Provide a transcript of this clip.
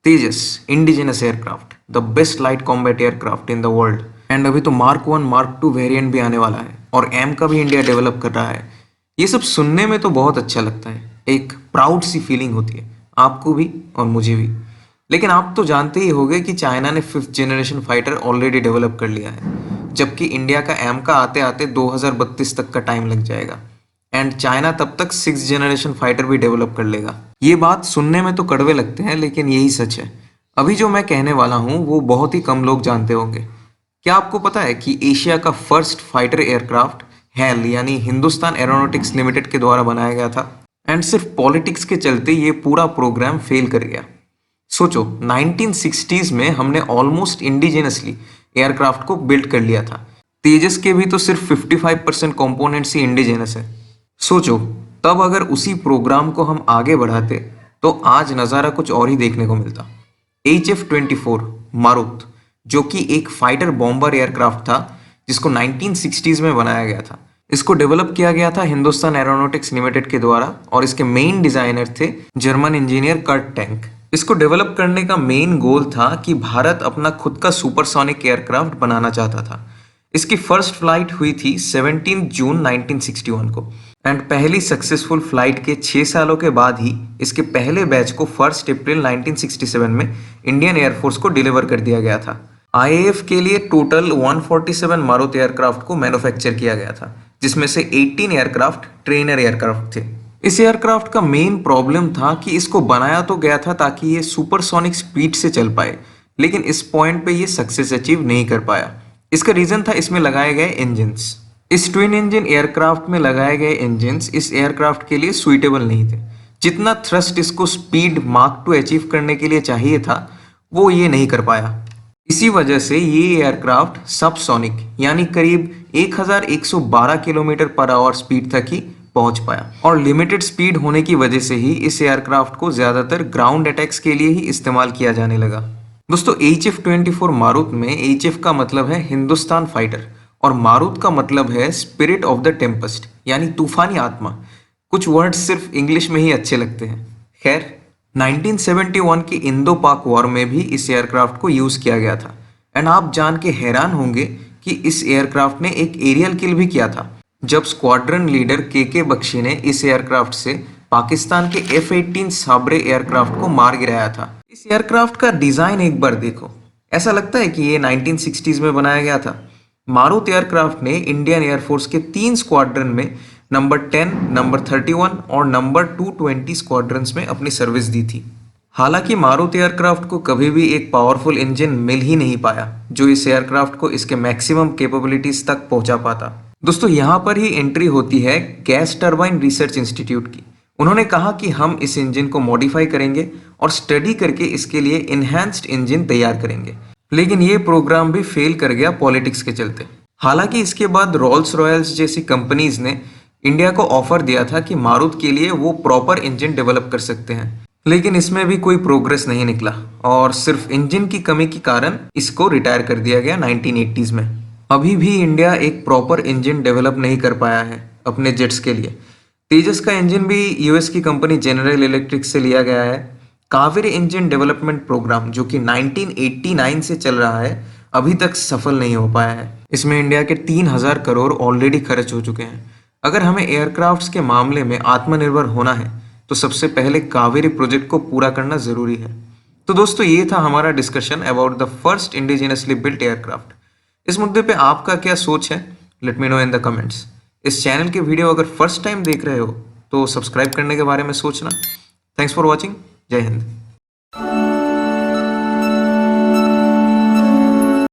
Tejas indigenous aircraft, the best light combat aircraft in the world. And अभी तो mark 1 mark 2 variant भी आने वाला है और एम का भी इंडिया डेवलप कर रहा है। ये सब सुनने में तो बहुत अच्छा लगता है, एक प्राउड सी फीलिंग होती है, आपको भी और मुझे भी। लेकिन आप तो जानते ही होंगे कि चाइना ने 5th generation fighter already develop कर लिया है, जबकि इंडिया का एम का आते आते 2032 तक का टाइम लग जाएगा। एंड चाइना तब तक 6th जनरेशन फाइटर भी डेवलप कर लेगा। ये बात सुनने में तो कड़वे लगते हैं, लेकिन यही सच है। अभी जो मैं कहने वाला हूँ वो बहुत ही कम लोग जानते होंगे। क्या आपको पता है कि एशिया का फर्स्ट फाइटर एयरक्राफ्ट हैल यानी हिंदुस्तान एरोनॉटिक्स लिमिटेड के द्वारा बनाया गया था? एंड सिर्फ पॉलिटिक्स के चलते ये पूरा प्रोग्राम फेल कर गया। सोचो, 1960s में हमने ऑलमोस्ट इंडिजिनसली एयरक्राफ्ट को बिल्ड कर लिया था। तेजस के भी तो सिर्फ 55% कंपोनेंट्स ही इंडिजिनस है। सोचो, तब अगर उसी प्रोग्राम को हम आगे बढ़ाते तो आज नज़ारा कुछ और ही देखने को मिलता। HF-24 मारुत, जो कि एक फाइटर बॉम्बर एयरक्राफ्ट था जिसको 1960s में बनाया गया था। इसको डेवलप किया गया था हिंदुस्तान एरोनॉटिक्स लिमिटेड के द्वारा और इसके मेन डिजाइनर थे जर्मन इंजीनियर कर्ट टैंक। इसको डेवलप करने का मेन गोल था कि भारत अपना खुद का सुपरसोनिक एयरक्राफ्ट बनाना चाहता था। इसकी फर्स्ट फ्लाइट हुई थी 17 जून 1961 को एंड पहली सक्सेसफुल फ्लाइट के 6 सालों के बाद ही इसके पहले बैच को 1 अप्रैल 1967 में इंडियन एयरफोर्स को डिलीवर कर दिया गया था। IAF के लिए टोटल 147 मारुति एयरक्राफ्ट को मैन्युफैक्चर किया गया था, जिसमें से 18 एयरक्राफ्ट ट्रेनर एयरक्राफ्ट थे। इस एयरक्राफ्ट का मेन प्रॉब्लम था कि इसको बनाया तो गया था ताकि ये सुपरसोनिक स्पीड से चल पाए, लेकिन इस पॉइंट पे ये सक्सेस अचीव नहीं कर पाया। इसका रीजन था इसमें लगाए गए इंजन्स। इस ट्विन इंजन एयरक्राफ्ट में लगाए गए इंजन्स इस एयरक्राफ्ट के लिए सुइटेबल नहीं थे। जितना थ्रस्ट इसको स्पीड मार्क 2 अचीव करने के लिए चाहिए था, वो ये नहीं कर पाया। इसी वजह से ये एयरक्राफ्ट सबसोनिक यानी करीब 1112 किलोमीटर पर आवर स्पीड तक ही पहुंच पाया और लिमिटेड स्पीड होने की वजह से ही इस एयरक्राफ्ट को ज्यादातर ग्राउंड अटैक्स के लिए ही इस्तेमाल किया जाने लगा। दोस्तों, HF-24 मारुत में HF का मतलब है हिंदुस्तान फाइटर और मारुत का मतलब है स्पिरिट ऑफ द टेम्पेस्ट यानी तूफानी आत्मा। कुछ वर्ड्स सिर्फ इंग्लिश में ही अच्छे लगते हैं। खैर, 1971 की इंडो पाक वॉर में भी इस एयरक्राफ्ट को यूज किया गया था एंड आप जान के हैरान होंगे कि इस एयरक्राफ्ट ने एक एरियल किल भी किया था, जब स्क्वाड्रन लीडर के बख्शी ने इस एयरक्राफ्ट से पाकिस्तान के F-18 साबरे एयरक्राफ्ट को मार गिराया था। इस एयरक्राफ्ट का डिजाइन एक बार देखो, ऐसा लगता है कि ये 1960s में बनाया गया था। मारुत एयरक्राफ्ट ने इंडियन एयरफोर्स के 3 स्क्वाड्रन में नंबर 10, नंबर 31 और नंबर 220 स्क्वाड्रन्स में अपनी सर्विस दी थी। हालांकि मारुत एयरक्राफ्ट को कभी भी एक पावरफुल इंजन मिल ही नहीं पाया जो इस एयरक्राफ्ट को इसके मैक्सिमम कैपेबिलिटीज तक पहुंचा पाता। दोस्तों, यहाँ पर ही एंट्री होती है गैस टरबाइन रिसर्च इंस्टीट्यूट की। उन्होंने कहा कि हम इस इंजन को मॉडिफाई करेंगे और स्टडी करके इसके लिए इनहैंस्ड इंजन तैयार करेंगे, लेकिन ये प्रोग्राम भी फेल कर गया पॉलिटिक्स के चलते। हालांकि इसके बाद रोल्स रॉयल्स जैसी कंपनीज ने इंडिया को ऑफर दिया था कि मारुत के लिए वो प्रॉपर इंजन डेवलप कर सकते हैं, लेकिन इसमें भी कोई प्रोग्रेस नहीं निकला और सिर्फ इंजन की कमी के कारण इसको रिटायर कर दिया गया 1980s में। अभी भी इंडिया एक प्रॉपर इंजन डेवलप नहीं कर पाया है अपने जेट्स के लिए। तेजस का इंजन भी यूएस की कंपनी जनरल इलेक्ट्रिक से लिया गया है। कावेरी इंजन डेवलपमेंट प्रोग्राम जो कि 1989 से चल रहा है, अभी तक सफल नहीं हो पाया है। इसमें इंडिया के 3000 करोड़ ऑलरेडी खर्च हो चुके हैं। अगर हमें एयरक्राफ्ट्स के मामले में आत्मनिर्भर होना है तो सबसे पहले कावेरी प्रोजेक्ट को पूरा करना जरूरी है। तो दोस्तों, ये था हमारा discussion about the first indigenously built aircraft. इस मुद्दे पे आपका क्या सोच है? Let me know in the comments. इस चैनल के वीडियो अगर फर्स्ट टाइम देख रहे हो तो सब्सक्राइब करने के बारे में सोचना। Thanks for watching. जय हिंद।